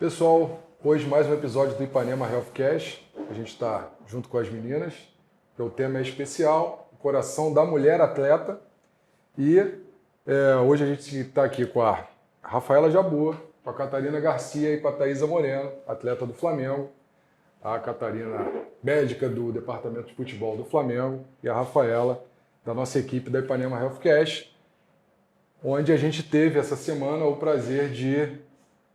Pessoal, hoje mais um episódio do Ipanema Healthcast. A gente está junto com as meninas, que o tema é especial, o coração da mulher atleta. E hoje a gente está aqui com a Rafaela Jabbour, com a Catarina Garcia e com a Thaisa Moreno, atleta do Flamengo. A Catarina, médica do Departamento de Futebol do Flamengo, e a Rafaela, da nossa equipe da Ipanema Healthcast, onde a gente teve essa semana o prazer de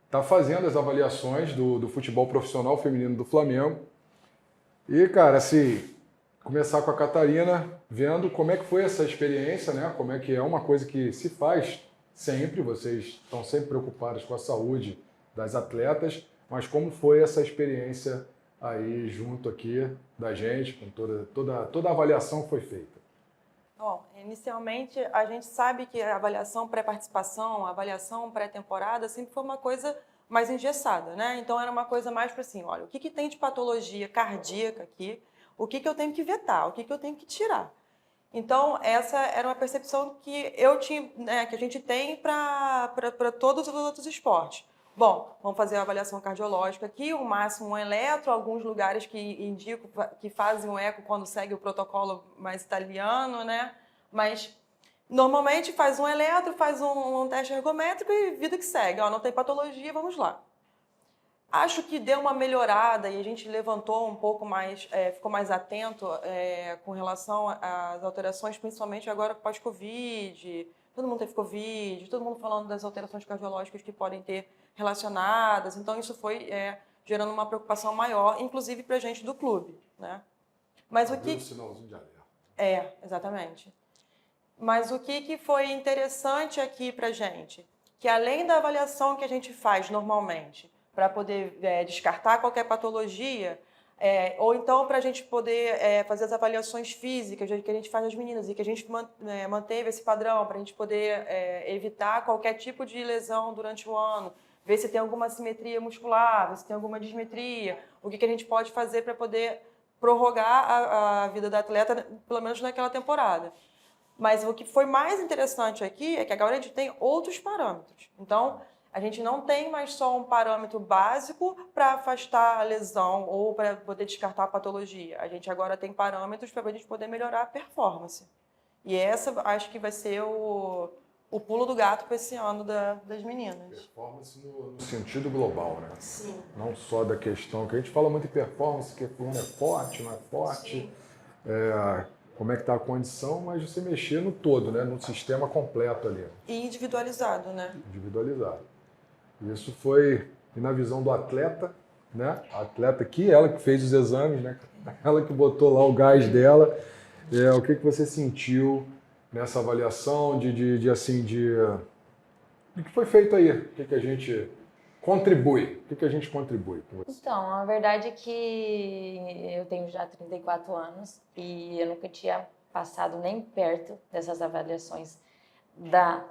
estar fazendo as avaliações do futebol profissional feminino do Flamengo. E, cara, assim, começar com a Catarina, vendo como é que foi essa experiência, né? Como é que é uma coisa que se faz sempre, vocês estão sempre preocupados com a saúde das atletas, mas como foi essa experiência aí junto aqui da gente, com toda a avaliação que foi feita? Bom, inicialmente a gente sabe que a avaliação pré-participação, a avaliação pré-temporada sempre foi uma coisa mais engessada, né? Então era uma coisa mais para assim, olha, o que tem de patologia cardíaca aqui, o que eu tenho que vetar, o que eu tenho que tirar. Então essa era uma percepção que eu tinha, né, que a gente tem para todos os outros esportes. Bom, vamos fazer a avaliação cardiológica aqui, o máximo um eletro, alguns lugares que indicam, que fazem um eco quando segue o protocolo mais italiano, né? Mas normalmente faz um eletro, faz um teste ergométrico e vida que segue. Ó, não tem patologia, vamos lá. Acho que deu uma melhorada e a gente levantou um pouco mais, ficou mais atento com relação às alterações, principalmente agora pós-Covid. Todo mundo teve Covid, todo mundo falando das alterações cardiológicas que podem ter relacionadas. Então, isso foi gerando uma preocupação maior, inclusive para a gente do clube, né? Mas o que... um sinalzinho de alerta. Exatamente. Mas o que foi interessante aqui para a gente? Que além da avaliação que a gente faz normalmente, para poder descartar qualquer patologia, ou então para a gente poder fazer as avaliações físicas que a gente faz nas meninas e que a gente manteve esse padrão para a gente poder evitar qualquer tipo de lesão durante o ano, ver se tem alguma assimetria muscular, ver se tem alguma dismetria, o que a gente pode fazer para poder prorrogar a vida da atleta, pelo menos naquela temporada. Mas o que foi mais interessante aqui é que agora a gente tem outros parâmetros. Então, a gente não tem mais só um parâmetro básico para afastar a lesão ou para poder descartar a patologia. A gente agora tem parâmetros para a gente poder melhorar a performance. E essa acho que vai ser o pulo do gato para esse ano das meninas. Performance no sentido global, né? Sim. Não só da questão, que a gente fala muito em performance, que fulano é forte, não é forte, como é que está a condição, mas você mexer no todo, né? No sistema completo ali. E individualizado, né? Individualizado. Isso foi, e na visão do atleta, né? A atleta aqui, ela que fez os exames, né? Ela que botou lá o gás dela. O que você sentiu nessa avaliação do que foi feito aí? O que a gente contribui? O que a gente contribui com isso? Então, a verdade é que eu tenho já 34 anos e eu nunca tinha passado nem perto dessas avaliações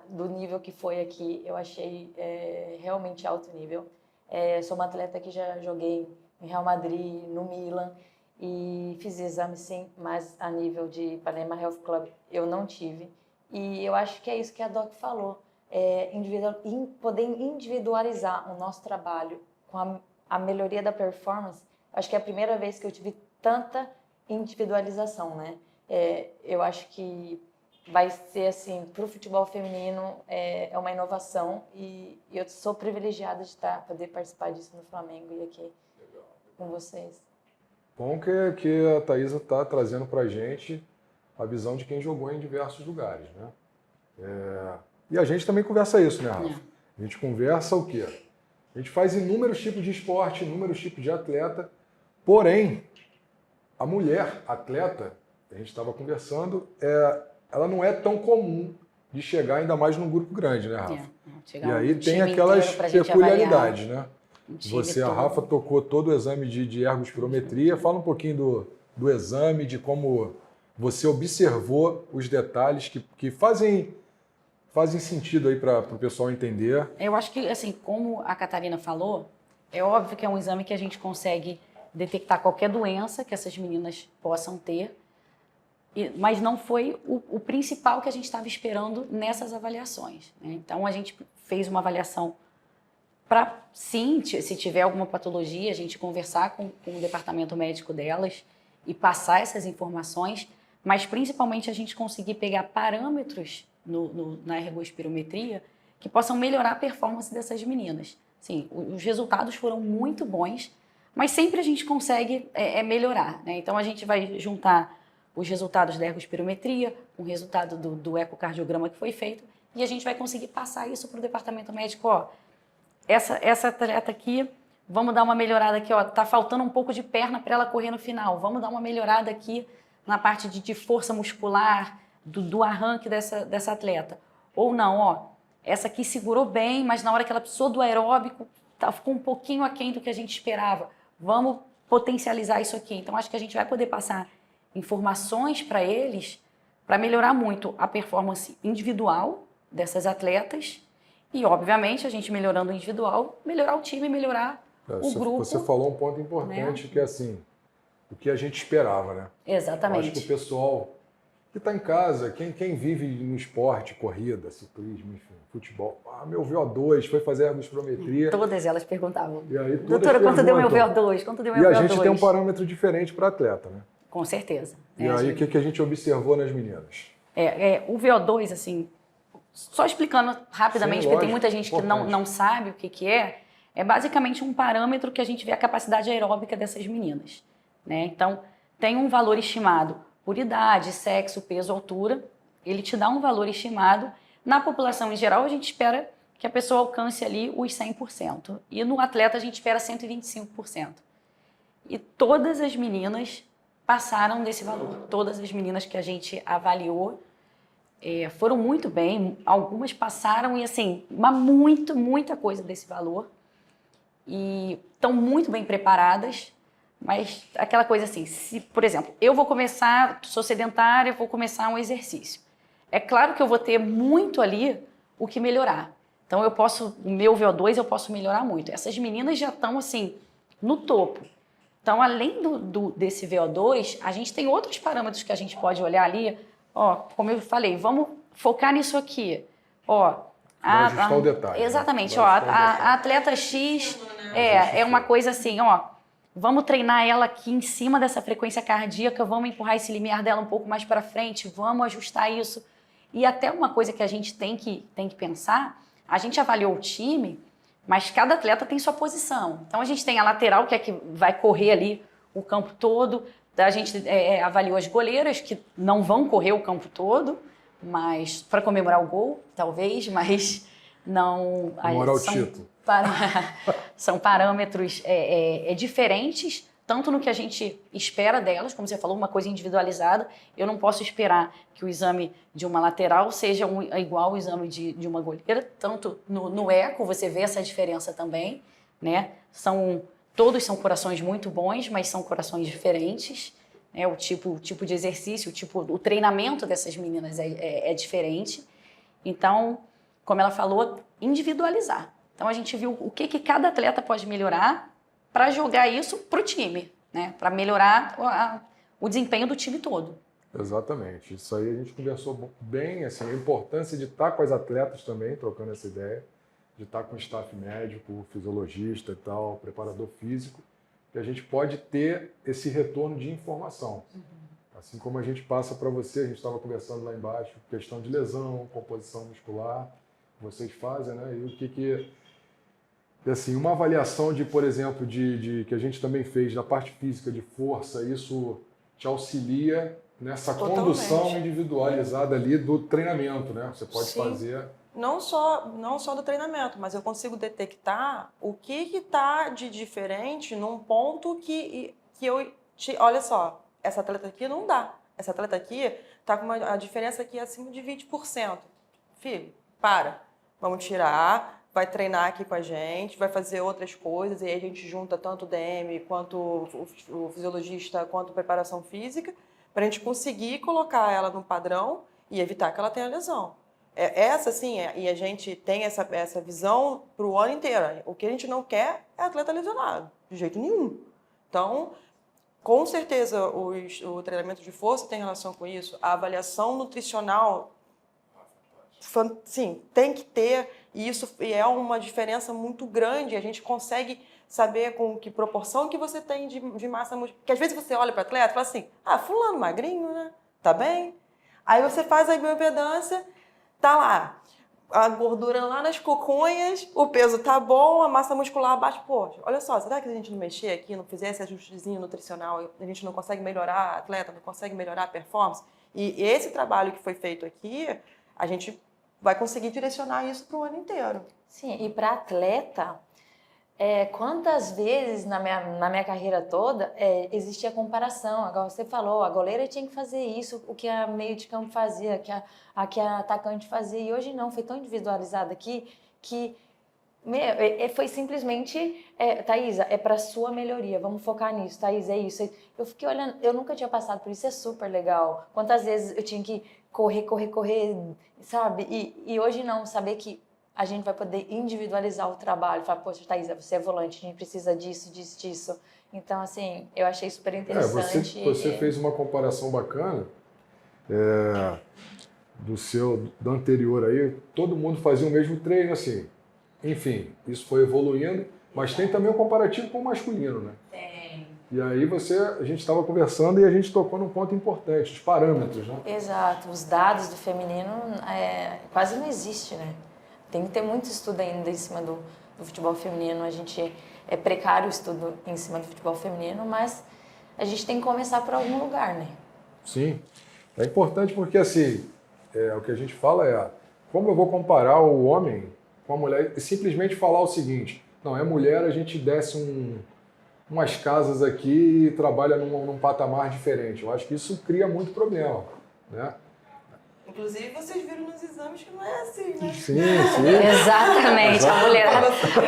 do nível que foi aqui. Eu achei realmente alto nível. Sou uma atleta que já joguei em Real Madrid, no Milan, e fiz exame sim, mas a nível de Ipanema Health Club eu não tive. E eu acho que é isso que a Doc falou, poder individualizar o nosso trabalho com a melhoria da performance. Acho que é a primeira vez que eu tive tanta individualização, né? Eu acho que vai ser assim, para o futebol feminino é uma inovação e eu sou privilegiada de poder participar disso no Flamengo e aqui com vocês. Bom que a Thaisa está trazendo para a gente a visão de quem jogou em diversos lugares, né? E a gente também conversa isso, né, Rafa? A gente conversa o quê? A gente faz inúmeros tipos de esporte, inúmeros tipos de atleta, porém, a mulher atleta, a gente estava conversando, ela não é tão comum de chegar ainda mais num grupo grande, né, Rafa? E aí tem aquelas peculiaridades, né? Você, a Rafa, tocou todo o exame de ergospirometria. Fala um pouquinho do exame, de como você observou os detalhes que fazem sentido aí para o pessoal entender. Eu acho que, assim, como a Catarina falou, é óbvio que é um exame que a gente consegue detectar qualquer doença que essas meninas possam ter, mas não foi o principal que a gente estava esperando nessas avaliações, né? Então, a gente fez uma avaliação para, sim, se tiver alguma patologia, a gente conversar com o departamento médico delas e passar essas informações, mas principalmente a gente conseguir pegar parâmetros na ergospirometria que possam melhorar a performance dessas meninas. Sim, os resultados foram muito bons, mas sempre a gente consegue melhorar, né? Então a gente vai juntar os resultados da ergospirometria, o resultado do ecocardiograma que foi feito, e a gente vai conseguir passar isso para o departamento médico. Ó, essa atleta aqui, vamos dar uma melhorada aqui, ó, tá faltando um pouco de perna para ela correr no final, vamos dar uma melhorada aqui na parte de força muscular, do arranque dessa atleta. Ou não, ó, essa aqui segurou bem, mas na hora que ela precisou do aeróbico, ficou um pouquinho aquém do que a gente esperava. Vamos potencializar isso aqui. Então, acho que a gente vai poder passar informações para eles para melhorar muito a performance individual dessas atletas e, obviamente, a gente melhorando o individual, melhorar o time, melhorar o grupo. Você falou um ponto importante, né? Que é assim, o que a gente esperava, né? Exatamente. Eu acho que o pessoal que está em casa, quem vive no esporte, corrida, ciclismo, enfim, futebol, meu VO2, foi fazer ergospirometria. Todas elas perguntavam. E aí, doutora, quanto deu meu VO2? Quanto deu meu VO2? E a gente tem um parâmetro diferente para atleta, né? Com certeza. E aí, o que a gente observou nas meninas? O VO2, assim, só explicando rapidamente, Sim, porque lógico, tem muita gente que não sabe o que é basicamente um parâmetro que a gente vê a capacidade aeróbica dessas meninas, né? Então, tem um valor estimado por idade, sexo, peso, altura, ele te dá um valor estimado. Na população em geral, a gente espera que a pessoa alcance ali os 100%. E no atleta, a gente espera 125%. E todas as meninas passaram desse valor. Todas as meninas que a gente avaliou foram muito bem. Algumas passaram e, assim, muita coisa desse valor. E estão muito bem preparadas. Mas aquela coisa assim, se, por exemplo, eu vou começar, sou sedentária, vou começar um exercício. É claro que eu vou ter muito ali o que melhorar. Então, o meu VO2 eu posso melhorar muito. Essas meninas já estão, assim, no topo. Então, além desse VO2, a gente tem outros parâmetros que a gente pode olhar ali. Ó, como eu falei, vamos focar nisso aqui. Ó, ajustar o detalhe. Exatamente. Ó, a atleta X é uma coisa assim, ó. Vamos treinar ela aqui em cima dessa frequência cardíaca, vamos empurrar esse limiar dela um pouco mais para frente, vamos ajustar isso. E até uma coisa que a gente tem que pensar, a gente avaliou o time, mas cada atleta tem sua posição. Então, a gente tem a lateral, que é que vai correr ali o campo todo. A gente avaliou as goleiras, que não vão correr o campo todo, mas para comemorar o gol, talvez, mas não... Comemorar o título. São parâmetros diferentes, tanto no que a gente espera delas, como você falou, uma coisa individualizada. Eu não posso esperar que o exame de uma lateral seja igual ao exame de uma goleira, tanto no eco você vê essa diferença também, né? Todos são corações muito bons, mas são corações diferentes, né? O tipo de exercício, o treinamento dessas meninas é diferente. Então, como ela falou, individualizar. Então, a gente viu o que cada atleta pode melhorar para jogar isso para o time, né? Para melhorar o desempenho do time todo. Exatamente. Isso aí a gente conversou bem, assim, a importância de estar com as atletas também, trocando essa ideia, de estar com o staff médico, fisiologista e tal, preparador físico, que a gente pode ter esse retorno de informação. Assim como a gente passa para você, a gente estava conversando lá embaixo, questão de lesão, composição muscular, vocês fazem, né? E o que assim, uma avaliação de, por exemplo, que a gente também fez da parte física de força, isso te auxilia nessa condução individualizada ali do treinamento, né? Você pode fazer... Não só do treinamento, mas eu consigo detectar o que está de diferente num ponto que olha só, essa atleta aqui não dá. Essa atleta aqui está com a diferença aqui acima de 20%. Filho, vamos tirar, vai treinar aqui com a gente, vai fazer outras coisas, e aí a gente junta tanto o DM, quanto o fisiologista, quanto a preparação física, para a gente conseguir colocar ela no padrão e evitar que ela tenha lesão. E a gente tem essa visão para o ano inteiro. O que a gente não quer é atleta lesionado, de jeito nenhum. Então, com certeza, o treinamento de força tem relação com isso. A avaliação nutricional sim, tem que ter, e isso é uma diferença muito grande. A gente consegue saber com que proporção que você tem de massa muscular. Porque às vezes você olha para o atleta e fala assim, fulano magrinho, né? Tá bem? Aí você faz a bioimpedância, tá lá, a gordura lá nas coconhas, o peso tá bom, a massa muscular baixa. Poxa, olha só, será que a gente não mexer aqui, não fizer esse ajustezinho nutricional, a gente não consegue melhorar a atleta, não consegue melhorar a performance? E esse trabalho que foi feito aqui, a gente vai conseguir direcionar isso para o ano inteiro. Sim, e para atleta, quantas vezes na minha carreira toda existia comparação? Agora você falou, a goleira tinha que fazer isso, o que a meio de campo fazia, que a atacante fazia, e hoje não, foi tão individualizado aqui que foi simplesmente, Thaisa, é para sua melhoria, vamos focar nisso, Thaisa, é isso. Eu fiquei olhando, eu nunca tinha passado por isso, é super legal. Quantas vezes eu tinha que correr, sabe? E hoje não, saber que a gente vai poder individualizar o trabalho, falar, poxa, Thaisa, você é volante, a gente precisa disso. Então, assim, eu achei super interessante. Você fez uma comparação bacana do anterior aí, todo mundo fazia o mesmo treino, assim. Enfim, isso foi evoluindo, mas tem também o comparativo com o masculino, né? Tem. E aí a gente estava conversando e a gente tocou num ponto importante, os parâmetros, né? Exato, os dados do feminino quase não existe, né? Tem que ter muito estudo ainda em cima do futebol feminino. A gente é precário o estudo em cima do futebol feminino, mas a gente tem que começar por algum lugar, né? Sim, é importante porque assim, o que a gente fala como eu vou comparar o homem com a mulher e simplesmente falar o seguinte, não, é mulher, a gente desce umas casas aqui e trabalha num patamar diferente. Eu acho que isso cria muito problema, né? Inclusive, vocês viram nos exames que não é assim, né? Sim. Exatamente. A mulherada,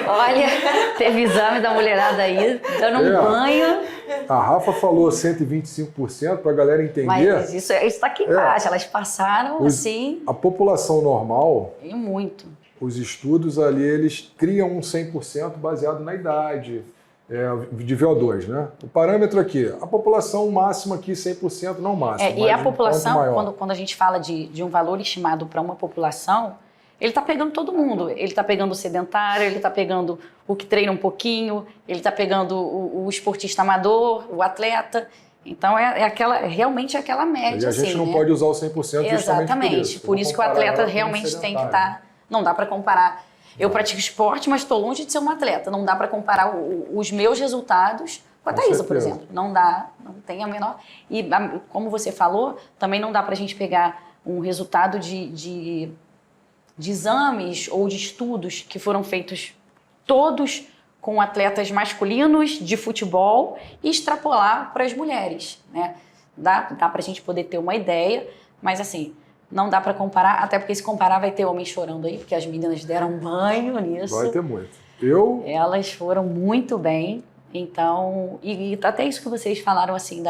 olha, teve exame da mulherada aí, dando um banho. A Rafa falou 125% para a galera entender. Mas isso está aqui embaixo, elas passaram assim. A população normal, E muito. os estudos ali, eles criam um 100% baseado na idade de VO2, né? O parâmetro aqui, a população máxima aqui 100%, não máximo. E a população, quando a gente fala de um valor estimado para uma população, ele está pegando todo mundo. Ele está pegando o sedentário, ele está pegando o que treina um pouquinho, ele está pegando o esportista amador, o atleta. Então, realmente é aquela média. E a gente assim, não pode usar o 100% Exatamente. Por isso que o atleta realmente tem que estar... Não dá para comparar. Eu pratico esporte, mas estou longe de ser um atleta. Não dá para comparar os meus resultados com a Thaisa, por exemplo. Não dá, não tem a menor... E como você falou, também não dá para a gente pegar um resultado de exames ou de estudos que foram feitos todos com atletas masculinos de futebol e extrapolar para as mulheres, né? Dá para a gente poder ter uma ideia, mas assim... Não dá para comparar, até porque se comparar vai ter homem chorando aí, porque as meninas deram um banho nisso. Vai ter muito. Elas foram muito bem, então... E até isso que vocês falaram, assim,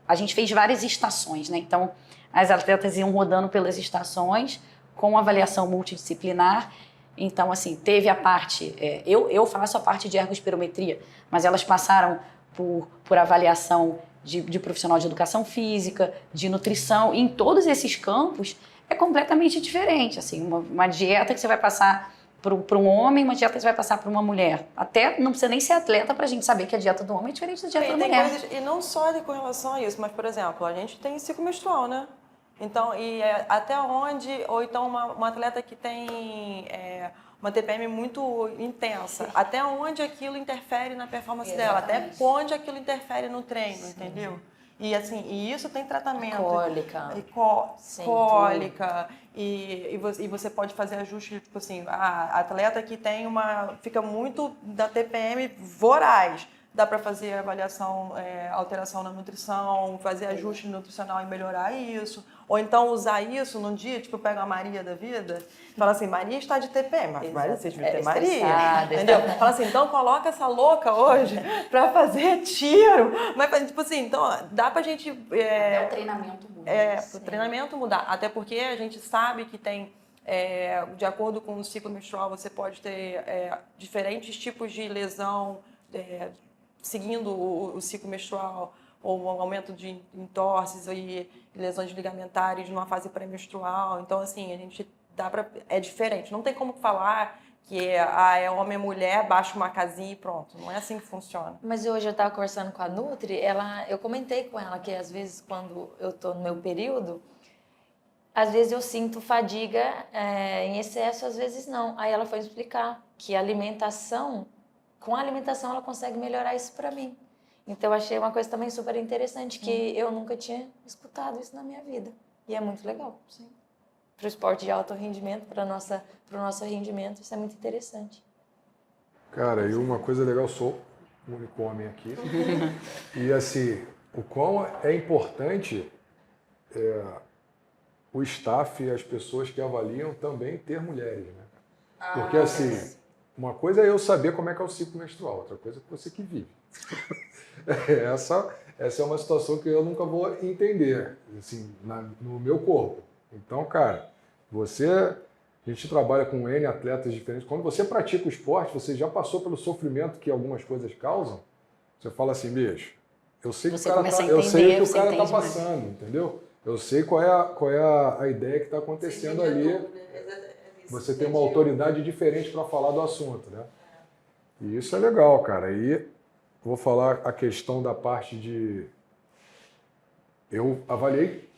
a gente fez várias estações, né? Então, as atletas iam rodando pelas estações com avaliação multidisciplinar. Então, assim, teve a parte... eu faço a parte de ergospirometria, mas elas passaram por avaliação de profissional de educação física, de nutrição, e em todos esses campos é completamente diferente. Assim, uma dieta que você vai passar para um homem, uma dieta que você vai passar para uma mulher. Até não precisa nem ser atleta para a gente saber que a dieta do homem é diferente da dieta da mulher. E não só com relação a isso, mas, por exemplo, a gente tem ciclo menstrual, né? Então, até onde, ou então uma atleta que tem uma TPM muito intensa, até onde aquilo interfere na performance dela, até onde aquilo interfere no treino, entendeu? E assim, isso tem tratamento. Cólica. Cólica. E você pode fazer ajuste, tipo assim, a atleta que fica muito da TPM voraz. Dá para fazer avaliação, alteração na nutrição, fazer ajuste nutricional e melhorar isso. Ou então usar isso num dia, tipo, pega a Maria da vida, fala assim, Maria está de TPM, mas Maria, vocês viram ter Maria, entendeu? Fala assim, então coloca essa louca hoje para fazer tiro. Mas, tipo assim, então dá pra gente... Até o treinamento muda. O treinamento mudar. Até porque a gente sabe que tem... de acordo com o ciclo menstrual, você pode ter diferentes tipos de lesão seguindo o ciclo menstrual. ou um aumento de entorses e lesões ligamentares numa fase pré-menstrual. Então, assim, a gente é diferente. Não tem como falar que é homem e mulher, baixa uma casinha e pronto. Não é assim que funciona. Mas hoje eu estava conversando com a Nutri, eu comentei com ela que às vezes quando eu estou no meu período, às vezes eu sinto fadiga em excesso, às vezes não. Aí ela foi explicar que com a alimentação ela consegue melhorar isso para mim. Então eu achei uma coisa também super interessante, que eu nunca tinha escutado isso na minha vida. E é muito legal. Sim. Para o esporte de alto rendimento, para o nosso rendimento, isso é muito interessante. Cara, e uma coisa legal, eu sou o único homem aqui. E assim, o quão é importante o staff e as pessoas que avaliam também ter mulheres, né? Porque assim, uma coisa é eu saber como é que é o ciclo menstrual, outra coisa é você que vive. Essa é uma situação que eu nunca vou entender, assim, no meu corpo. Então, cara, a gente trabalha com N atletas diferentes. Quando você pratica o esporte, você já passou pelo sofrimento que algumas coisas causam. Você fala assim, bicho, eu sei que o cara tá passando, entendeu? Eu sei qual é a ideia que está acontecendo ali. Você tem uma autoridade diferente para falar do assunto, né? E isso é legal, cara. E vou falar a questão da parte de... Eu avaliei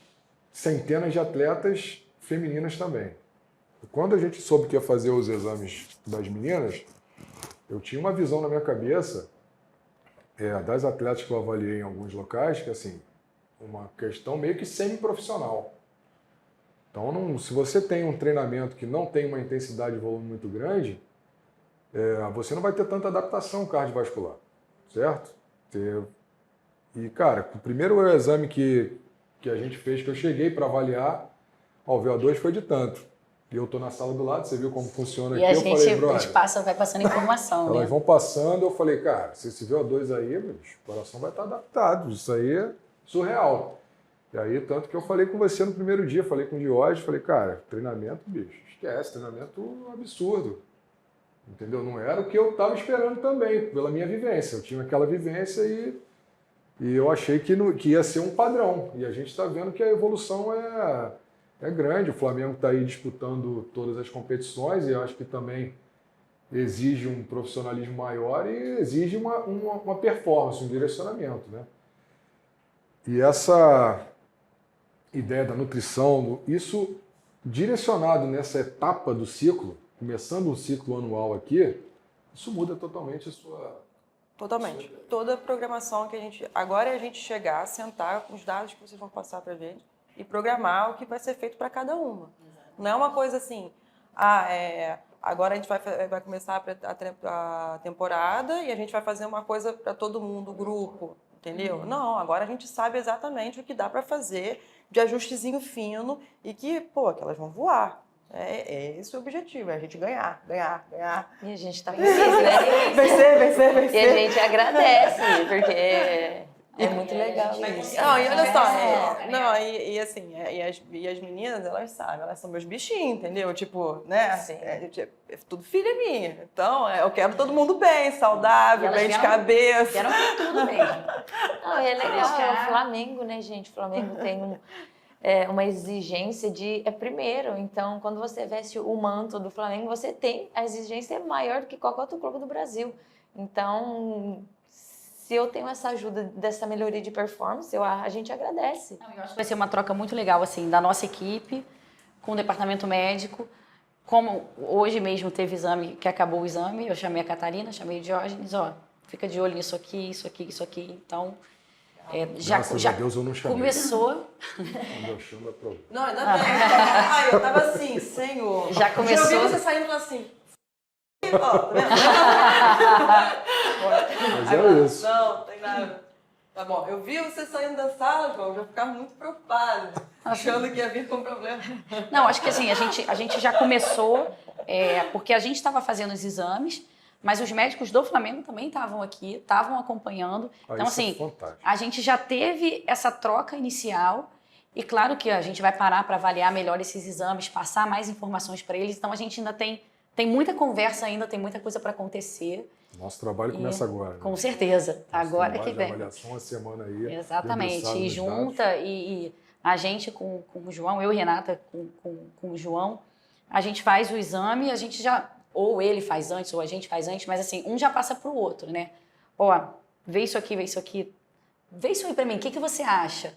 centenas de atletas femininas também. Quando a gente soube que ia fazer os exames das meninas, eu tinha uma visão na minha cabeça das atletas que eu avaliei em alguns locais, que assim, uma questão meio que semi-profissional. Então, se você tem um treinamento que não tem uma intensidade de volume muito grande, você não vai ter tanta adaptação cardiovascular, certo? E, cara, o primeiro exame que a gente fez, que eu cheguei para avaliar, o VO2 foi de tanto. E eu tô na sala do lado, você viu como funciona aqui, eu falei, a gente vai passando informação, né? Elas vão passando, eu falei, cara, se esse VO2 aí, bicho, o coração vai estar adaptado, isso aí é surreal. E aí, tanto que eu falei com você no primeiro dia, falei com o Diógenes, falei, cara, treinamento, bicho, esquece, treinamento absurdo. Entendeu? Não era o que eu estava esperando também, pela minha vivência. Eu tinha aquela vivência e eu achei que ia ser um padrão. E a gente está vendo que a evolução é grande. O Flamengo está aí disputando todas as competições e eu acho que também exige um profissionalismo maior e exige uma performance, um direcionamento, né? E essa ideia da nutrição, isso direcionado nessa etapa do ciclo, começando um ciclo anual aqui, isso muda totalmente a sua... Totalmente. Toda a programação que a gente... Agora é a gente chegar, sentar com os dados que vocês vão passar para a gente e programar o que vai ser feito para cada uma. Não é uma coisa assim, agora a gente vai começar a temporada e a gente vai fazer uma coisa para todo mundo, grupo, entendeu? Não, agora a gente sabe exatamente o que dá para fazer de ajustezinho fino e que elas vão voar. É esse o objetivo, é a gente ganhar. E a gente está feliz, né? Vencer. E a gente agradece, porque é muito legal isso. Não, e olha só, e as meninas, elas sabem, elas são meus bichinhos, entendeu? Tipo, né? Sim. Tudo filha minha. Então, eu quero todo mundo bem, saudável, bem de cabeça. Quero tudo mesmo. Não, e é legal, é o Flamengo, né, gente? O Flamengo tem uma exigência primeiro. Então, quando você veste o manto do Flamengo, você tem a exigência maior do que qualquer outro clube do Brasil. Então, se eu tenho essa ajuda dessa melhoria de performance, a gente agradece. Eu acho que vai ser uma troca muito legal, assim, da nossa equipe com o departamento médico. Como hoje mesmo teve exame, que acabou o exame, eu chamei a Catarina, chamei o Diógenes, fica de olho nisso aqui, isso aqui, isso aqui. Então, Graças a Deus eu não chamei. Começou. Quando eu chamo é problema. Não, ainda bem. Eu tava assim, Senhor. Já começou. Eu vi você saindo assim. Ó, tá vendo? Mas é isso. Não, tem nada. Tá bom, eu vi você saindo da sala, João, eu já ficava muito preocupada, achando que ia vir com problema. Não, acho que assim, a gente já começou, porque a gente estava fazendo os exames, mas os médicos do Flamengo também estavam aqui, estavam acompanhando. Então, assim, a gente já teve essa troca inicial e claro que a gente vai parar para avaliar melhor esses exames, passar mais informações para eles. Então, a gente ainda tem tem muita conversa ainda, tem muita coisa para acontecer. Nosso trabalho começa agora. Né? Com certeza. Agora que vem. Avaliação uma semana aí. Exatamente. E junta, e a gente com o João, eu e Renata com o João, a gente faz o exame, a gente já, ou ele faz antes, ou a gente faz antes, mas assim, um já passa para o outro, né? Ó, vê isso aqui, vê isso aqui. Vê isso aí para mim, o que você acha?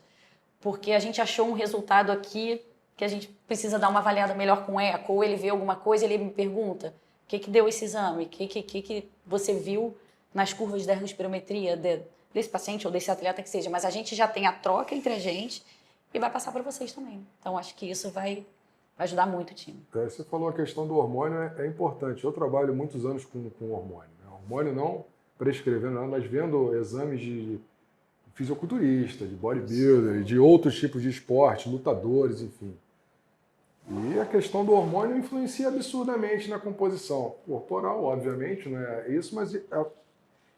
Porque a gente achou um resultado aqui que a gente precisa dar uma avaliada melhor com eco, ou ele vê alguma coisa e ele me pergunta, o que deu esse exame? O que você viu nas curvas da ergospirometria desse paciente ou desse atleta que seja? Mas a gente já tem a troca entre a gente e vai passar para vocês também. Então, acho que isso vai ajudar muito o time. Você falou a questão do hormônio, é importante. Eu trabalho muitos anos com hormônio. Né? Hormônio não prescrevendo nada, mas vendo exames de fisiculturista, de bodybuilder, de outros tipos de esporte, lutadores, enfim. E a questão do hormônio influencia absurdamente na composição corporal, obviamente, não é isso, mas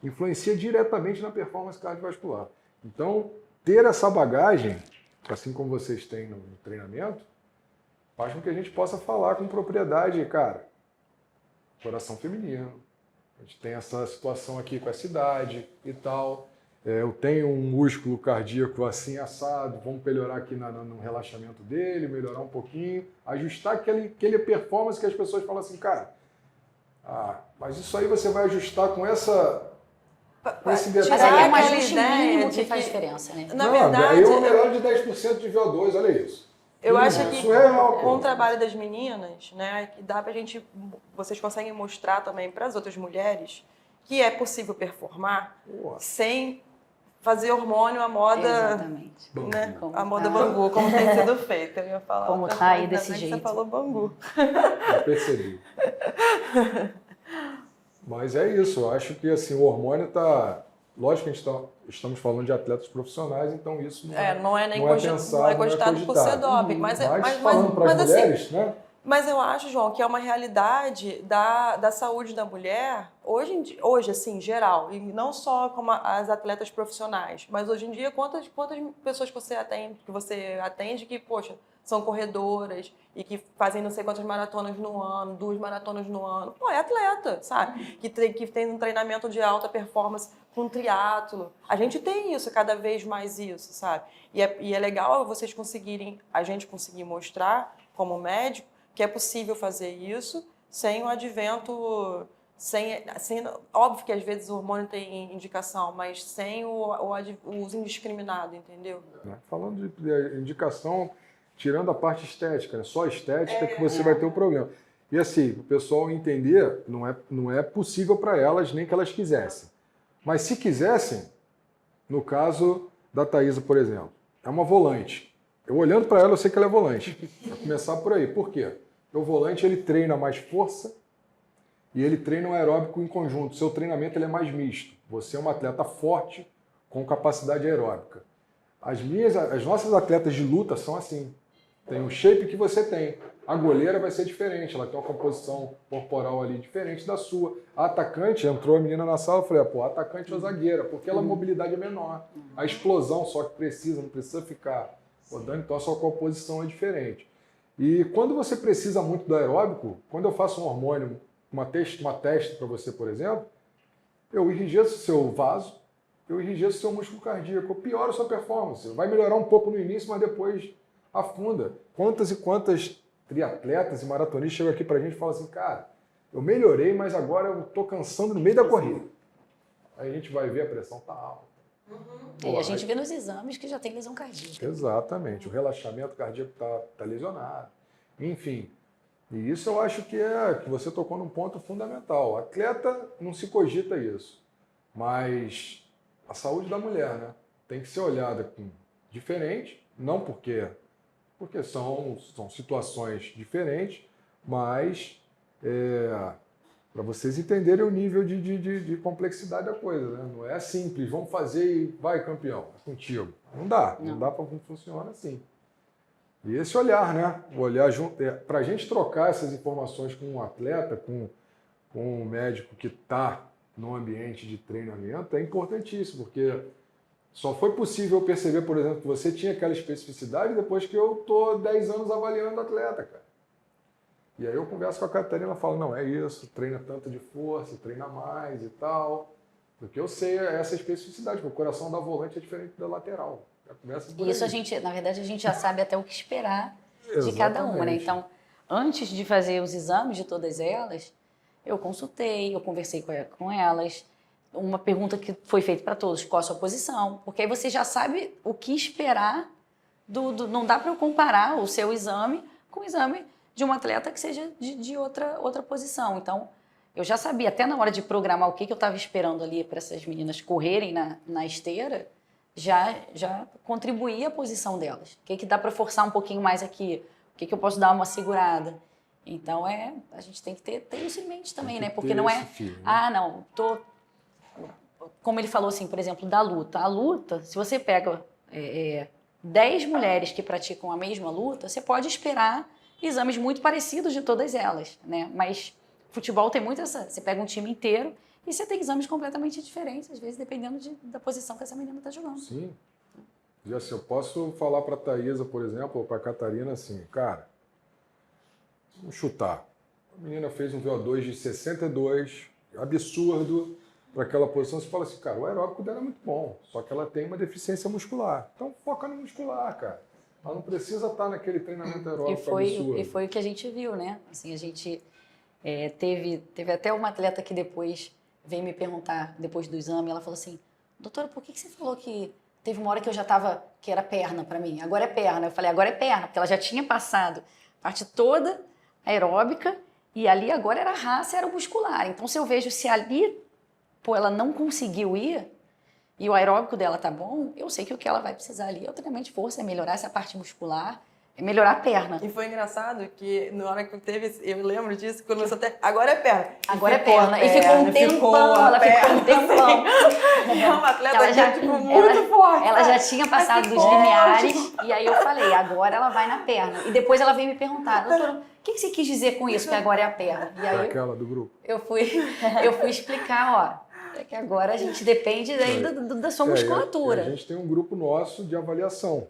influencia diretamente na performance cardiovascular. Então, ter essa bagagem, assim como vocês têm no treinamento, faz com que a gente possa falar com propriedade, cara, coração feminino, a gente tem essa situação aqui com essa idade e tal, eu tenho um músculo cardíaco assim assado, vamos melhorar aqui no relaxamento dele, melhorar um pouquinho, ajustar aquele performance que as pessoas falam assim, cara, mas isso aí você vai ajustar com esse detalhe. Mas aí é um ajuste mínimo que faz diferença, né? Na verdade, aí é uma melhora de 10% de VO2, olha isso. Eu acho que surreal, com o trabalho das meninas, né, que dá pra gente, vocês conseguem mostrar também para as outras mulheres que é possível performar sem fazer hormônio à moda, exatamente. Né, a moda Bangu, como tem sido feito. Eu ia falar como tá aí desse jeito. Você falou Bangu. Eu percebi. Mas é isso, eu acho que assim, o hormônio está... Lógico que estamos falando de atletas profissionais, então isso não é cogitado por ser doping. Mas falando para as mulheres, assim, né? Mas eu acho, João, que é uma realidade da saúde da mulher, hoje assim, em geral, e não só como as atletas profissionais, mas hoje em dia, quantas pessoas que você atende que, poxa, são corredoras e que fazem não sei quantas maratonas no ano, 2 maratonas no ano. Pô, é atleta, sabe? Que tem um treinamento de alta performance com triatlo. A gente tem isso, cada vez mais isso, sabe? E é legal a gente conseguir mostrar, como médico, que é possível fazer isso sem o advento... óbvio que às vezes o hormônio tem indicação, mas sem o uso indiscriminado, entendeu? Falando de indicação... Tirando a parte estética, né? Só estética que você vai ter o problema. E assim, o pessoal entender, não é possível para elas nem que elas quisessem. Mas se quisessem, no caso da Thaisa, por exemplo, é uma volante. Eu olhando para ela, eu sei que ela é volante. Vai começar por aí. Por quê? Porque o volante ele treina mais força e ele treina o aeróbico em conjunto. Seu treinamento ele é mais misto. Você é um atleta forte com capacidade aeróbica. As nossas atletas de luta são assim. Tem o shape que você tem. A goleira vai ser diferente, ela tem uma composição corporal ali diferente da sua. A atacante, entrou a menina na sala, eu falei, a atacante é a zagueira, porque ela a mobilidade é menor. A explosão só que não precisa ficar rodando, então a sua composição é diferente. E quando você precisa muito do aeróbico, quando eu faço um hormônio, uma teste para você, por exemplo, eu enrijeço o seu vaso, eu enrijeço o seu músculo cardíaco, eu pioro a sua performance. Vai melhorar um pouco no início, mas depois afunda. Quantas e quantas triatletas e maratonistas chegam aqui pra gente e falam assim, cara, eu melhorei, mas agora eu tô cansando no meio da corrida. Aí a gente vai ver a pressão tá alta. E a gente vê nos exames que já tem lesão cardíaca. Exatamente, o relaxamento cardíaco tá lesionado. Enfim, e isso eu acho que você tocou num ponto fundamental. O atleta não se cogita isso, mas a saúde da mulher, né, tem que ser olhada diferente, não porque são situações diferentes, mas para vocês entenderem o nível de complexidade da coisa, né? Não é simples, vamos fazer e vai campeão, é contigo. Não dá para funcionar assim. E esse olhar, né? O olhar junto, para a gente trocar essas informações com um atleta, com um médico que está no ambiente de treinamento, é importantíssimo, porque só foi possível perceber, por exemplo, que você tinha aquela especificidade depois que eu estou 10 anos avaliando o atleta, cara. E aí eu converso com a Catarina, falo, não, é isso, treina tanto de força, treina mais e tal. Porque eu sei essa especificidade, porque o coração da volante é diferente da lateral. Já começa por Isso aí. na verdade, a gente já sabe até o que esperar de cada uma, né? Exatamente. Então, antes de fazer os exames de todas elas, eu consultei, eu conversei com elas. Uma pergunta que foi feita para todos, qual a sua posição? Porque aí você já sabe o que esperar não dá para eu comparar o seu exame com o exame de um atleta que seja de outra posição. Então, eu já sabia, até na hora de programar o que eu estava esperando ali para essas meninas correrem na esteira, já contribuía a posição delas. O que dá para forçar um pouquinho mais aqui? O que eu posso dar uma segurada? Então, a gente tem que ter isso em mente também, né? Porque não é, não, como ele falou assim, por exemplo, da luta. A luta, se você pega 10 mulheres que praticam a mesma luta, você pode esperar exames muito parecidos de todas elas, né? Mas futebol tem muito você pega um time inteiro e você tem exames completamente diferentes, às vezes dependendo da posição que essa menina está jogando. Sim. E assim, eu posso falar para a Thaisa, por exemplo, ou para a Catarina assim, cara, vamos chutar. A menina fez um VO2 de 62, absurdo, para aquela posição. Você fala assim, cara, o aeróbico dela é muito bom, só que ela tem uma deficiência muscular. Então foca no muscular, cara. Ela não precisa estar naquele treinamento aeróbico absurdo. E foi o que a gente viu, né? Assim, a gente teve até uma atleta que depois veio me perguntar, depois do exame, ela falou assim, doutora, por que você falou que teve uma hora que eu já estava, que era perna para mim, agora é perna. Eu falei, agora é perna, porque ela já tinha passado a parte toda aeróbica e ali agora era raça, era o muscular. Então, se eu vejo se ali, ela não conseguiu ir e o aeróbico dela tá bom, eu sei que o que ela vai precisar ali é o treinamento de força, é melhorar essa parte muscular, é melhorar a perna. E foi engraçado que na hora que teve, eu lembro disso, quando começou até, agora é perna. Agora é perna. E ficou um tempão, ela ficou um tempão. É uma atleta muito forte. Ela já tinha passado dos limiares e aí eu falei, agora ela vai na perna. E depois ela veio me perguntar, doutora, o que você quis dizer com isso, que agora é a perna? E aí aquela do grupo. Eu fui explicar, é que agora a gente depende daí da sua musculatura. A gente tem um grupo nosso de avaliação.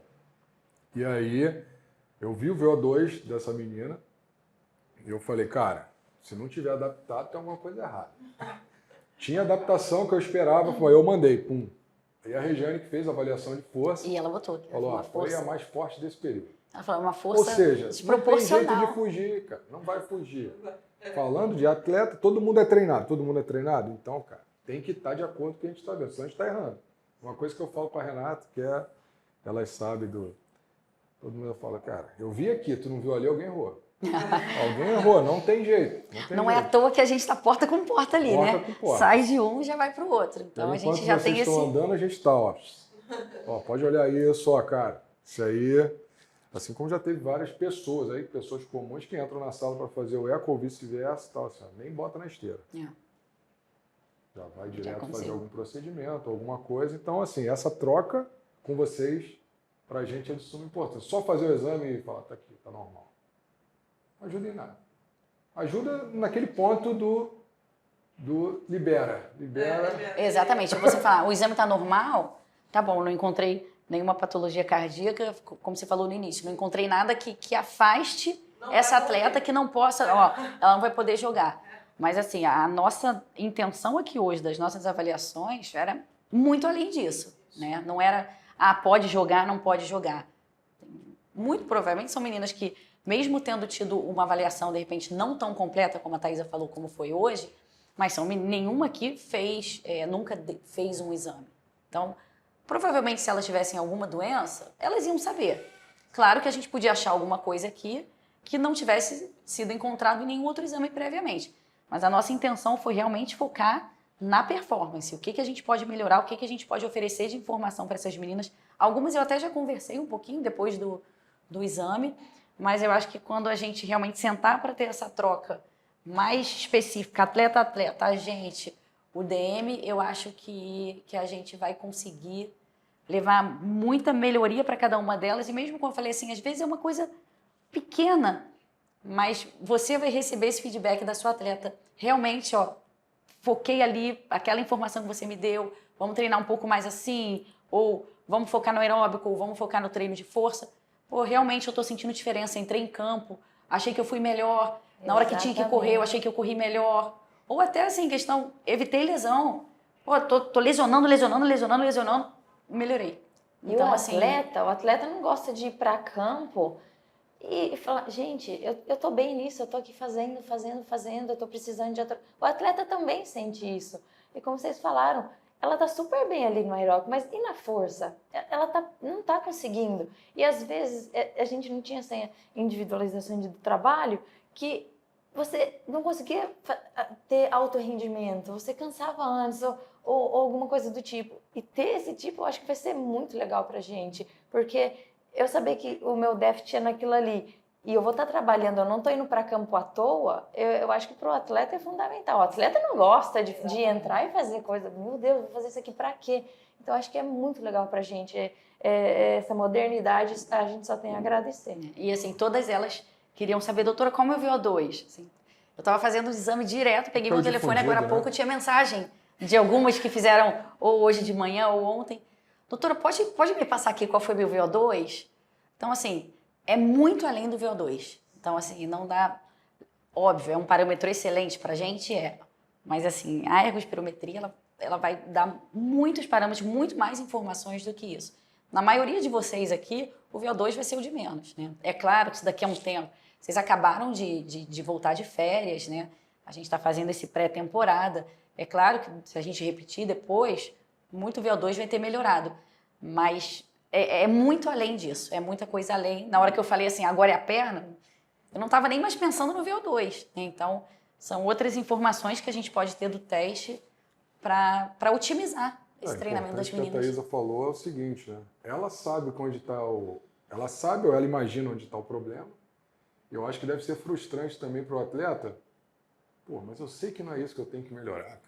E aí eu vi o VO2 dessa menina e eu falei, cara, se não tiver adaptado, tem alguma coisa errada. Tinha adaptação que eu esperava, eu mandei, pum. E a Regiane que fez a avaliação de força. E ela botou. Falou, foi a mais forte desse período. Ela falou, uma força desproporcional. Não tem jeito de fugir, cara. Não vai fugir. Falando de atleta, todo mundo é treinado. Todo mundo é treinado? Então, cara, tem que estar de acordo com o que a gente está vendo. Senão a gente está errando. Uma coisa que eu falo para a Renata, que elas sabem todo mundo fala, cara, eu vi aqui, tu não viu ali, alguém errou. Alguém errou, não tem jeito. Não é à toa que a gente está porta com porta ali, né? Com porta. Sai de um e já vai para o outro. Então a gente já tem esse... Enquanto vocês estão andando, a gente está, ó, pode olhar isso, ó, cara. Isso aí, assim como já teve várias pessoas aí, pessoas comuns que entram na sala para fazer o eco ou vice-versa e tal, assim, nem bota na esteira. Já vai direto fazer algum procedimento, alguma coisa. Então, assim, essa troca com vocês, pra gente é de suma importância. Só fazer o exame e falar, tá aqui, tá normal. Não ajuda em nada. Ajuda naquele ponto do libera. Exatamente. Você fala, o exame tá normal, tá bom, não encontrei nenhuma patologia cardíaca, como você falou no início, não encontrei nada que afaste essa atleta que não possa, ela não vai poder jogar. Mas assim, a nossa intenção aqui hoje das nossas avaliações era muito além disso, né? Não era, pode jogar, não pode jogar. Muito provavelmente são meninas que, mesmo tendo tido uma avaliação, de repente, não tão completa como a Thaisa falou, como foi hoje, mas nenhuma aqui nunca fez um exame. Então, provavelmente, se elas tivessem alguma doença, elas iam saber. Claro que a gente podia achar alguma coisa aqui que não tivesse sido encontrado em nenhum outro exame previamente. Mas a nossa intenção foi realmente focar na performance. O que a gente pode melhorar, o que a gente pode oferecer de informação para essas meninas. Algumas eu até já conversei um pouquinho depois do exame, mas eu acho que quando a gente realmente sentar para ter essa troca mais específica, atleta a atleta, a gente, o DM, eu acho que a gente vai conseguir levar muita melhoria para cada uma delas. E mesmo como eu falei assim, às vezes é uma coisa pequena, mas você vai receber esse feedback da sua atleta. Realmente, foquei ali, aquela informação que você me deu, vamos treinar um pouco mais assim, ou vamos focar no aeróbico, ou vamos focar no treino de força. Realmente eu estou sentindo diferença, entrei em campo, achei que eu fui melhor. Na hora que tinha que correr, eu achei que eu corri melhor. Ou até, assim, questão, evitei lesão. Pô, tô lesionando, melhorei. E Então, o atleta não gosta de ir para campo e falar, gente, eu tô bem nisso, eu tô aqui fazendo, eu tô precisando de outra... O atleta também sente isso. E como vocês falaram, ela tá super bem ali no aeróbico, mas e na força? Ela não tá conseguindo. E às vezes a gente não tinha essa individualização do trabalho que você não conseguia ter alto rendimento, você cansava antes ou alguma coisa do tipo. E ter esse tipo, eu acho que vai ser muito legal pra gente, porque eu saber que o meu déficit é naquilo ali e eu vou estar trabalhando, eu não estou indo para campo à toa, eu acho que para o atleta é fundamental. O atleta não gosta de entrar e fazer coisa, meu Deus, vou fazer isso aqui para quê? Então, acho que é muito legal para a gente. Essa modernidade, a gente só tem a agradecer. E assim, todas elas queriam saber, doutora, como é o VO2? Assim, eu estava fazendo um exame direto, peguei meu telefone agora há pouco, tinha mensagem de algumas que fizeram ou hoje de manhã ou ontem. Doutora, pode me passar aqui qual foi meu VO2? Então, assim, é muito além do VO2. Então, assim, não dá... Óbvio, é um parâmetro excelente pra gente, mas, assim, a ergospirometria, ela vai dar muitos parâmetros, muito mais informações do que isso. Na maioria de vocês aqui, o VO2 vai ser o de menos, né? É claro que isso daqui a um tempo... Vocês acabaram de voltar de férias, né? A gente está fazendo esse pré-temporada. É claro que se a gente repetir depois, muito VO2 vai ter melhorado. Mas é muito além disso, é muita coisa além. Na hora que eu falei assim, agora é a perna, eu não estava nem mais pensando no VO2. Né? Então, são outras informações que a gente pode ter do teste para otimizar esse treinamento das meninas. O que a Thaisa falou é o seguinte, né? Ela sabe onde está Ela sabe ou ela imagina onde está o problema. Eu acho que deve ser frustrante também para o atleta. Pô, mas eu sei que não é isso que eu tenho que melhorar. Cara.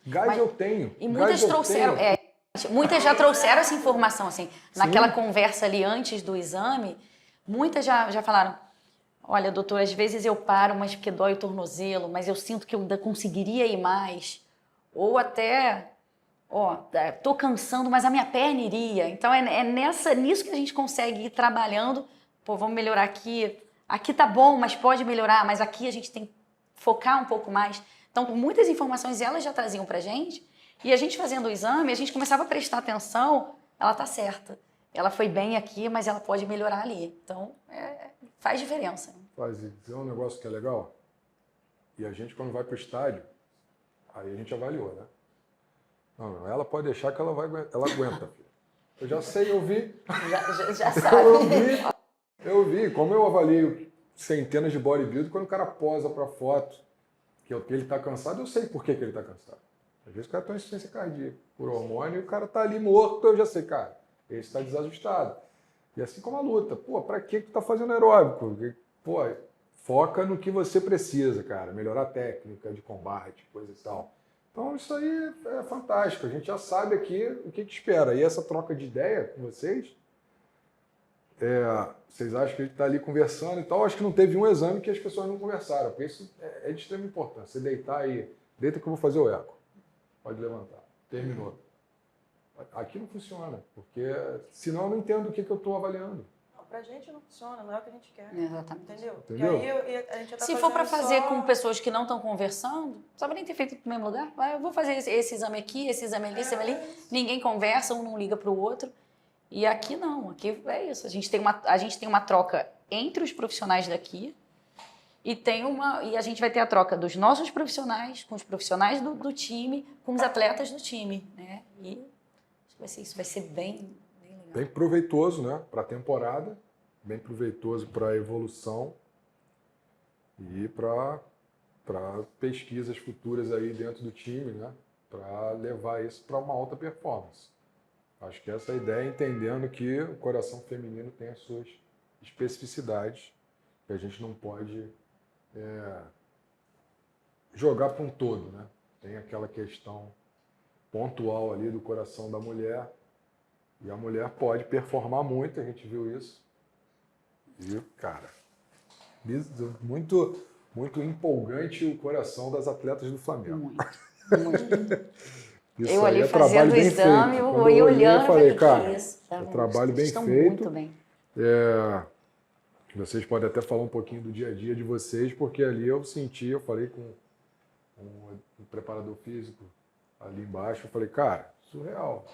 Gás eu tenho. E muitas trouxeram... Muitas já trouxeram essa informação, assim, naquela conversa ali antes do exame, muitas já falaram, olha, doutor, às vezes eu paro, mas porque dói o tornozelo, mas eu sinto que eu ainda conseguiria ir mais, ou até, tô cansando, mas a minha perna iria. Então é nisso que a gente consegue ir trabalhando, pô, vamos melhorar aqui tá bom, mas pode melhorar, mas aqui a gente tem que focar um pouco mais. Então, muitas informações elas já traziam pra gente, e a gente fazendo o exame, a gente começava a prestar atenção, ela tá certa. Ela foi bem aqui, mas ela pode melhorar ali. Então, faz diferença. Faz. É um negócio que é legal. E a gente, quando vai pro estádio, aí a gente avaliou, né? Não, ela pode deixar que ela aguenta, filho. Eu já sei, eu vi. Já sabe. Eu vi. Como eu avalio centenas de bodybuilders, quando o cara posa pra foto, que ele tá cansado, eu sei por que ele tá cansado. Às vezes o cara tem uma insuficiência cardíaca por hormônio e o cara tá ali morto, eu já sei, cara, esse está desajustado. E assim como a luta, pô, pra que tu tá fazendo aeróbico? Pô, foca no que você precisa, cara, melhorar a técnica de combate, coisa e tal. Então isso aí é fantástico, a gente já sabe aqui o que espera. E essa troca de ideia com vocês, vocês acham que a gente tá ali conversando e tal, acho que não teve um exame que as pessoas não conversaram, porque isso é de extrema importância. Você deitar aí, deita que eu vou fazer o eco. Pode levantar. Terminou. Aqui não funciona, porque senão eu não entendo o que eu estou avaliando. Não, pra gente não funciona, não é o que a gente quer. Exatamente. Entendeu? Entendeu? E aí a gente já tá Se for para fazer só... com pessoas que não estão conversando, não precisava nem ter feito no mesmo lugar. Eu vou fazer esse exame aqui, esse exame ali, esse exame ali. Ninguém conversa, um não liga para o outro. E aqui não, aqui é isso. A gente tem uma troca entre os profissionais daqui e a gente vai ter a troca dos nossos profissionais com os profissionais do time, com os atletas do time, né? E isso vai ser bem legal. Bem proveitoso, né? Para a temporada, bem proveitoso para a evolução e para pesquisas futuras aí dentro do time, né? Para levar isso para uma alta performance. Acho que essa é a ideia, entendendo que o coração feminino tem as suas especificidades, que a gente não pode jogar para um todo, né? Tem aquela questão pontual ali do coração da mulher, e a mulher pode performar muito, a gente viu isso. E, cara, muito, muito empolgante o coração das atletas do Flamengo. Muito. Isso eu ali é fazendo o exame, eu ia olhando e falei, cara, isso. é trabalho bem estão feito. Muito bem. Vocês podem até falar um pouquinho do dia a dia de vocês, porque ali eu falei com um preparador físico ali embaixo, eu falei, cara, surreal.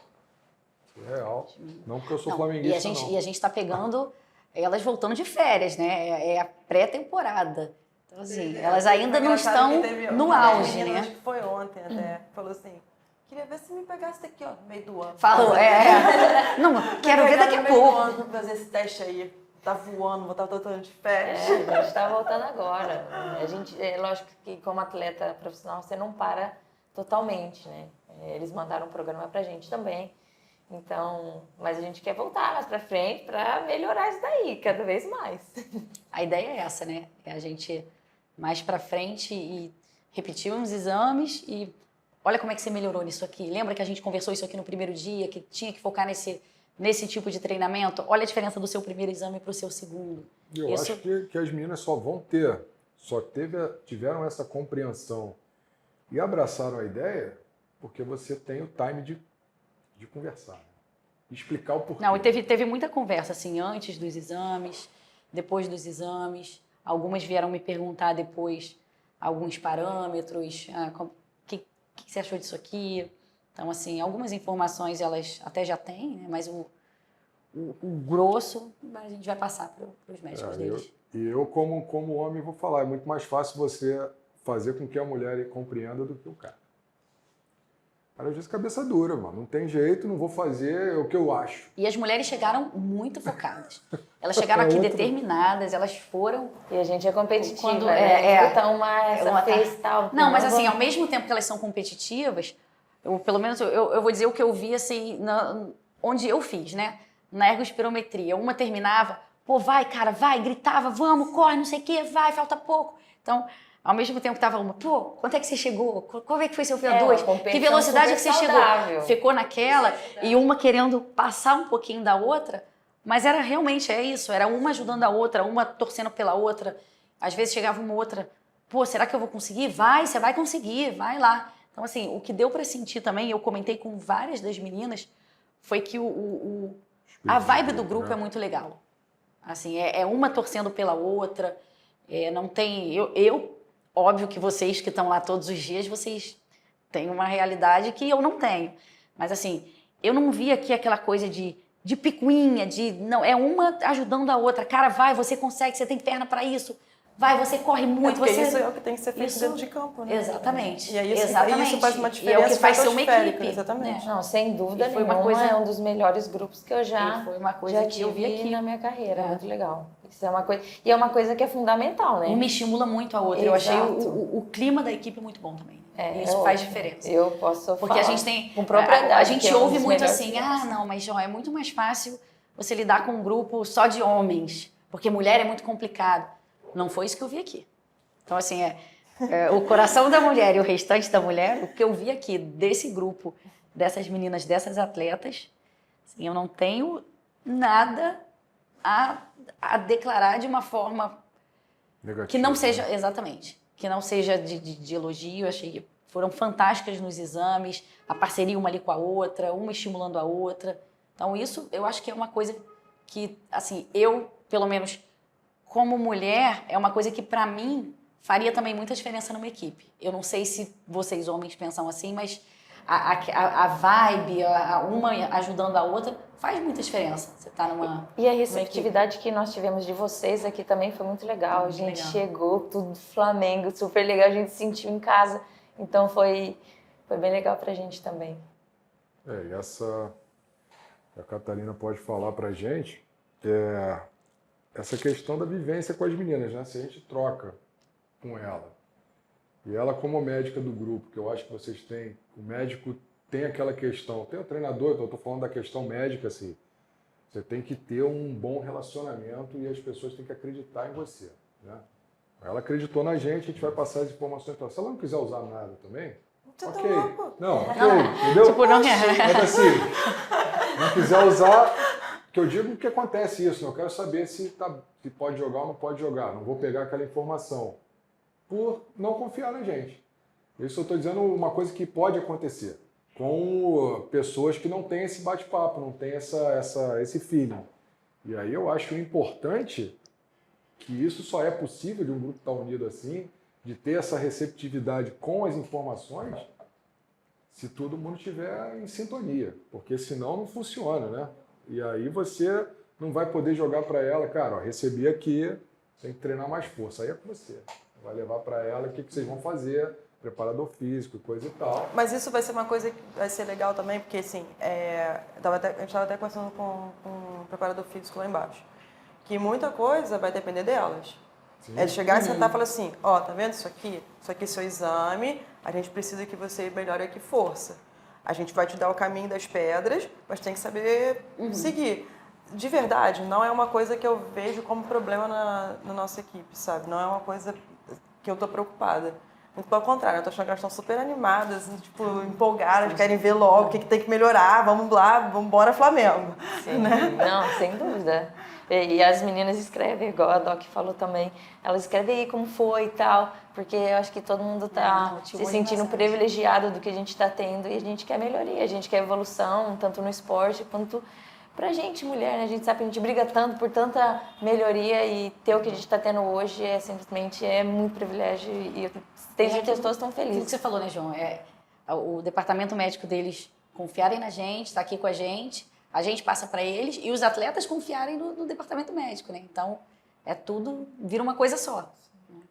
Não porque eu sou flamenguista, não. E a gente está pegando elas voltando de férias, né? É a pré-temporada. Então, assim, elas ainda não estão no auge, né? Acho que foi ontem até. Falou assim, queria ver se me pegasse aqui, ó, no meio do ano. Falou, Não, quero ver daqui a pouco. Ano, fazer esse teste aí. Tá voando, vou estar voltando de férias. A gente está voltando agora. É lógico que como atleta profissional você não para totalmente, né? Eles mandaram um programa pra gente também. Então, mas a gente quer voltar mais pra frente para melhorar isso daí, cada vez mais. A ideia é essa, né? É a gente mais pra frente e repetir uns exames e olha como é que você melhorou nisso aqui. Lembra que a gente conversou isso aqui no primeiro dia, que tinha que focar nesse tipo de treinamento? Olha a diferença do seu primeiro exame para o seu segundo. Eu acho que as meninas tiveram essa compreensão e abraçaram a ideia porque você tem o time de conversar, né? Explicar o porquê. Não, e teve muita conversa, assim, antes dos exames, depois dos exames. Algumas vieram me perguntar depois alguns parâmetros, o que você achou disso aqui? Então, assim, algumas informações elas até já têm, né? Mas o grosso a gente vai passar para os médicos deles. Eu como homem, vou falar, é muito mais fácil você fazer com que a mulher compreenda do que o cara. Cara, às vezes cabeça dura, mano. Não tem jeito, não vou fazer o que eu acho. E as mulheres chegaram muito focadas. Elas chegaram aqui determinadas, elas foram... E a gente é competitiva, quando, né? Essa fez tal. Não, mas assim, ao mesmo tempo que elas são competitivas, pelo menos eu vou dizer o que eu vi, assim, onde eu fiz, né? Na ergospirometria. Uma terminava, pô, vai, cara, vai, gritava, vamos, corre, não sei o quê, vai, falta pouco. Então... Ao mesmo tempo que estava uma, pô, quanto é que você chegou? Qual é que foi seu VO2? Que velocidade que você chegou? Ficou naquela e uma querendo passar um pouquinho da outra, mas era realmente isso, era uma ajudando a outra, uma torcendo pela outra. Às vezes chegava uma outra, pô, será que eu vou conseguir? Vai, você vai conseguir, vai lá. Então, assim, o que deu para sentir também, eu comentei com várias das meninas, foi que a vibe do grupo é muito legal. Assim, é uma torcendo pela outra, não tem... Óbvio que vocês que estão lá todos os dias, vocês têm uma realidade que eu não tenho. Mas, assim, eu não vi aqui aquela coisa de picuinha, não, é uma ajudando a outra. Cara, vai, você consegue, você tem perna para isso. Vai, você corre muito. Isso é o que tem que ser feito dentro de campo, né? Exatamente. E aí isso faz uma diferença. E é o que faz ser uma equipe. Exatamente. Não, sem dúvida nenhuma, é um dos melhores grupos que eu já tive aqui na minha carreira. É muito legal. Isso é uma coisa, e é uma coisa que é fundamental, né? Uma estimula muito a outra. Exato. Eu achei o clima da equipe muito bom também. Isso faz diferença. Eu posso Porque falar a gente tem... com propriedade, a gente ouve muito assim, grupos. não, mas é muito mais fácil você lidar com um grupo só de homens, porque mulher é muito complicado. Não foi isso que eu vi aqui. Então, assim, o coração da mulher e o restante da mulher, o que eu vi aqui desse grupo, dessas meninas, dessas atletas, assim, eu não tenho nada a declarar de uma forma negativa, que não seja, exatamente, que não seja de elogio. Eu achei que foram fantásticas nos exames, a parceria uma ali com a outra, uma estimulando a outra. Então, isso eu acho que é uma coisa que, assim, eu, pelo menos, como mulher, é uma coisa que, para mim, faria também muita diferença numa equipe. Eu não sei se vocês, homens, pensam assim, mas a vibe, uma ajudando a outra, faz muita diferença. Você tá numa... E a receptividade que nós tivemos de vocês aqui também foi muito legal. A gente chegou, tudo Flamengo, super legal, a gente se sentiu em casa. Então, foi bem legal pra gente também. E a Catarina pode falar pra gente, essa questão da vivência com as meninas, né? Se a gente troca com ela. E ela como médica do grupo, que eu acho que vocês têm, o médico tem aquela questão, tem o treinador, então eu estou falando da questão médica, assim, você tem que ter um bom relacionamento e as pessoas têm que acreditar em você, né? Ela acreditou na gente, a gente vai passar as informações para ela. Se ela não quiser usar nada também, ok. Não, ok, entendeu? Tipo, não Mas assim, não quiser usar, que eu digo que acontece isso, eu quero saber se pode jogar ou não pode jogar, não vou pegar aquela informação por não confiar na gente. Isso eu estou dizendo uma coisa que pode acontecer com pessoas que não têm esse bate-papo, não têm esse feeling. E aí eu acho importante que isso só é possível de um grupo estar unido assim, de ter essa receptividade com as informações, se todo mundo estiver em sintonia, porque senão não funciona, né? E aí você não vai poder jogar para ela, cara, ó, recebi aqui, tem que treinar mais força. Aí é com você. Vai levar para ela o que vocês vão fazer, preparador físico, coisa e tal. Mas isso vai ser uma coisa que vai ser legal também, porque assim, a gente estava até conversando com um preparador físico lá embaixo, que muita coisa vai depender delas. Sim. É de chegar e sentar e falar assim, ó, tá vendo isso aqui? Isso aqui é seu exame, a gente precisa que você melhore aqui força. A gente vai te dar o caminho das pedras, mas tem que saber seguir. De verdade, não é uma coisa que eu vejo como problema na nossa equipe, sabe? Não é uma coisa que eu tô preocupada. Muito pelo contrário, eu tô achando que elas estão super animadas, tipo, empolgadas, querem ver logo o que tem que melhorar, vamos lá, vamos embora Flamengo. Sim, Né? não, sem dúvida. E as meninas escrevem, igual a Doc falou também, elas escrevem aí como foi e tal, porque eu acho que todo mundo tá se sentindo privilegiado do que a gente está tendo e a gente quer melhoria, a gente quer evolução, tanto no esporte quanto pra gente, mulher, né? A gente sabe que a gente briga tanto por tanta melhoria e ter o que a gente está tendo hoje é simplesmente muito privilégio e eu tenho certeza que todos estão Aquilo que felizes. você falou, né, João? O departamento médico deles confiarem na gente, tá aqui com a gente passa para eles e os atletas confiarem no departamento médico, né? Então, tudo, vira uma coisa só.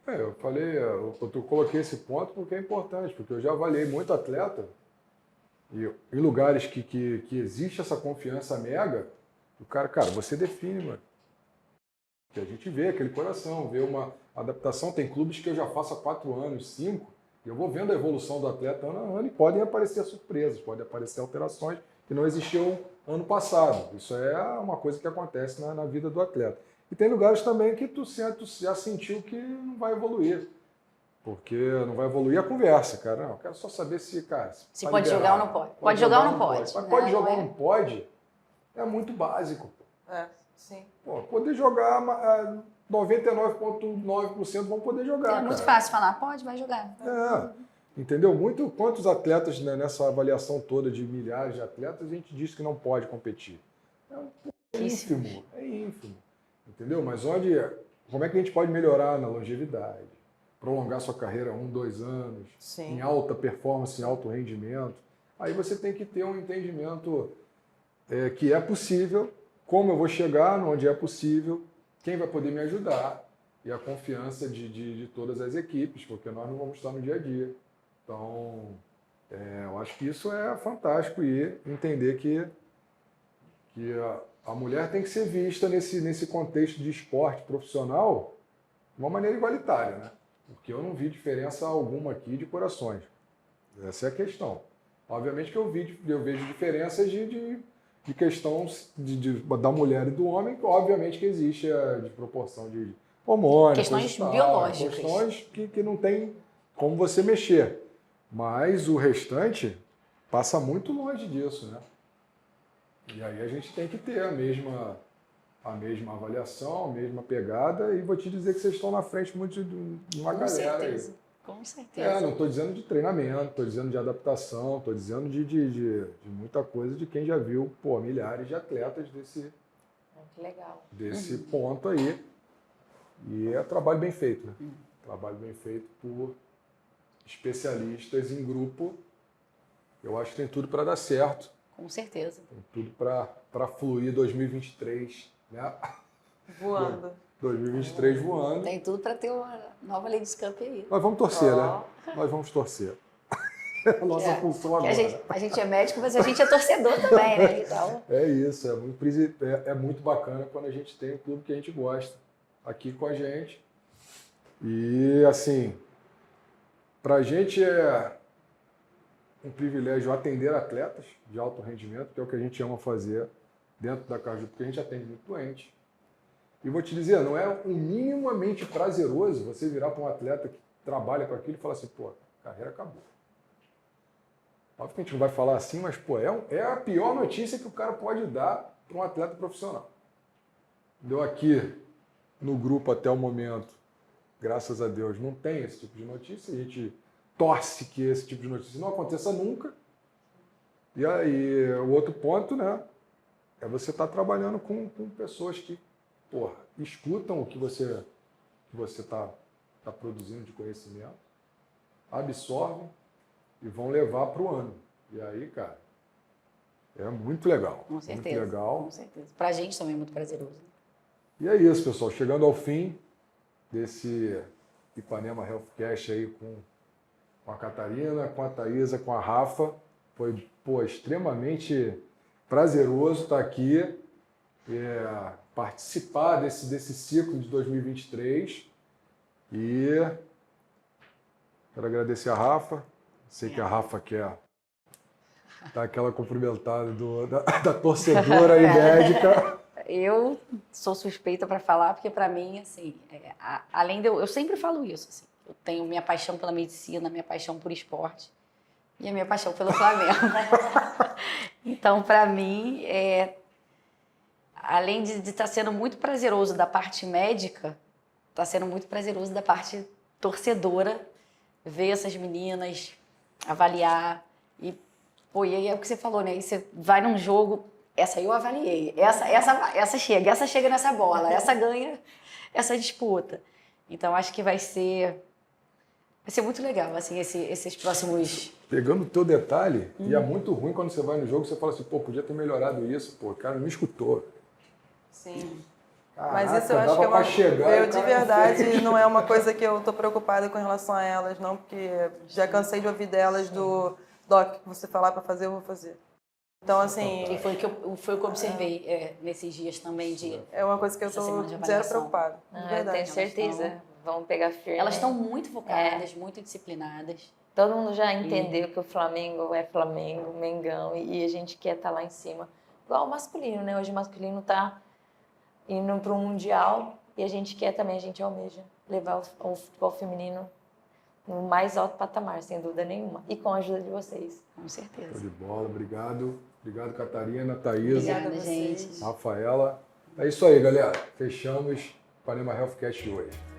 Eu falei, eu coloquei esse ponto porque é importante, porque eu já avaliei muito atleta e em lugares que existe essa confiança mega, o cara, você define, mano. Que a gente vê aquele coração, vê uma adaptação. Tem clubes que eu já faço há 4 anos, 5, e eu vou vendo a evolução do atleta ano a ano e podem aparecer surpresas, podem aparecer alterações que não existiam ano passado. Isso é uma coisa que acontece na vida do atleta. E tem lugares também que tu já sentiu que não vai evoluir. Porque não vai evoluir a conversa, cara. Não, eu quero só saber se, cara... Se pode jogar ou não pode. Pode jogar ou não pode. Mas pode jogar ou não pode é muito básico. Sim. Pô, poder jogar, 99,9% vão poder jogar, É muito cara. fácil falar, pode, vai jogar. Entendeu? Quantos atletas, né, nessa avaliação toda de milhares de atletas, a gente diz que não pode competir? É ínfimo, entendeu? Mas como é que a gente pode melhorar na longevidade? Prolongar sua carreira 1, 2 anos, Sim. em alta performance, em alto rendimento. Aí você tem que ter um entendimento que é possível, como eu vou chegar, onde é possível, quem vai poder me ajudar e a confiança de todas as equipes, porque nós não vamos estar no dia a dia. Então, eu acho que isso é fantástico e entender que a mulher tem que ser vista nesse contexto de esporte profissional de uma maneira igualitária, né? Porque eu não vi diferença alguma aqui de corações. Essa é a questão. Obviamente que eu vejo diferenças de questão da mulher e do homem, obviamente que existe de proporção de hormônios. Questões biológicas. Questões que não tem como você mexer. Mas o restante passa muito longe disso, né? E aí a gente tem que ter a mesma avaliação, a mesma pegada, e vou te dizer que vocês estão na frente muito de uma galera aí. Com certeza. Não estou dizendo de treinamento, estou dizendo de adaptação, estou dizendo de muita coisa de quem já viu, milhares de atletas desse ponto aí. E é trabalho bem feito, né? Trabalho bem feito por especialistas em grupo. Eu acho que tem tudo para dar certo. Com certeza. Tem tudo para fluir 2023, né? Voando. 2023 voando. Tem tudo para ter uma nova Ladies Cup aí. Nós vamos torcer, né? Nós vamos torcer. A nossa função agora. A gente é médico, mas a gente é torcedor também, né? Então... É isso, é muito bacana quando a gente tem um clube que a gente gosta aqui com a gente. E, assim, pra gente é um privilégio atender atletas de alto rendimento, que é o que a gente ama fazer dentro da Caju, porque a gente atende muito doente. E vou te dizer, não é um minimamente prazeroso você virar para um atleta que trabalha com aquilo e falar assim, a carreira acabou. Óbvio que a gente não vai falar assim, mas, é a pior notícia que o cara pode dar para um atleta profissional. Deu aqui no grupo até o momento, graças a Deus, não tem esse tipo de notícia. A gente torce que esse tipo de notícia não aconteça nunca. E aí, o outro ponto, né, é você estar trabalhando com pessoas que, escutam o que você que você está produzindo de conhecimento, absorvem e vão levar para o ano. E aí, cara, é muito legal. Com certeza. Muito legal. Com certeza. Pra gente também é muito prazeroso. E é isso, pessoal. Chegando ao fim desse Ipanema Healthcast aí com a Catarina, com a Thaisa, com a Rafa. Foi, extremamente prazeroso estar aqui, participar desse ciclo de 2023. E quero agradecer a Rafa. Sei que a Rafa quer dar aquela cumprimentada da torcedora e médica. Eu sou suspeita para falar, porque para mim, assim, além de eu sempre falo isso, assim, eu tenho minha paixão pela medicina, minha paixão por esporte e a minha paixão pelo Flamengo. Então, para mim, além de estar sendo muito prazeroso da parte médica, está sendo muito prazeroso da parte torcedora, ver essas meninas, avaliar e aí é o que você falou, né? Aí você vai num jogo, essa eu avaliei, essa chega nessa bola, essa ganha essa disputa. Então acho que vai ser muito legal, assim, esses próximos... Pegando o teu detalhe, e é muito ruim quando você vai no jogo, você fala assim, podia ter melhorado isso, o cara não me escutou. Sim. Caraca, mas isso eu acho que é eu de verdade não é uma coisa que eu tô preocupada com relação a elas, não, porque já cansei de ouvir delas do Doc, que você falar para fazer, eu vou fazer. Então, assim... E foi o que eu observei nesses dias também de... É uma coisa que eu tô zero preocupada, de verdade. Eu tenho certeza, vamos pegar firme. Elas estão muito focadas, muito disciplinadas. Todo mundo já entendeu que o Flamengo é Flamengo, Mengão, e a gente quer estar lá em cima. Igual o masculino, né? Hoje o masculino tá indo para o Mundial e a gente quer também, a gente almeja levar o futebol feminino no mais alto patamar, sem dúvida nenhuma. E com a ajuda de vocês. Com certeza. Show de bola, obrigado. Obrigado, Catarina, Thaisa, Obrigada, gente. Rafaela. É isso aí, galera. Fechamos o Ipanema Healthcast de hoje.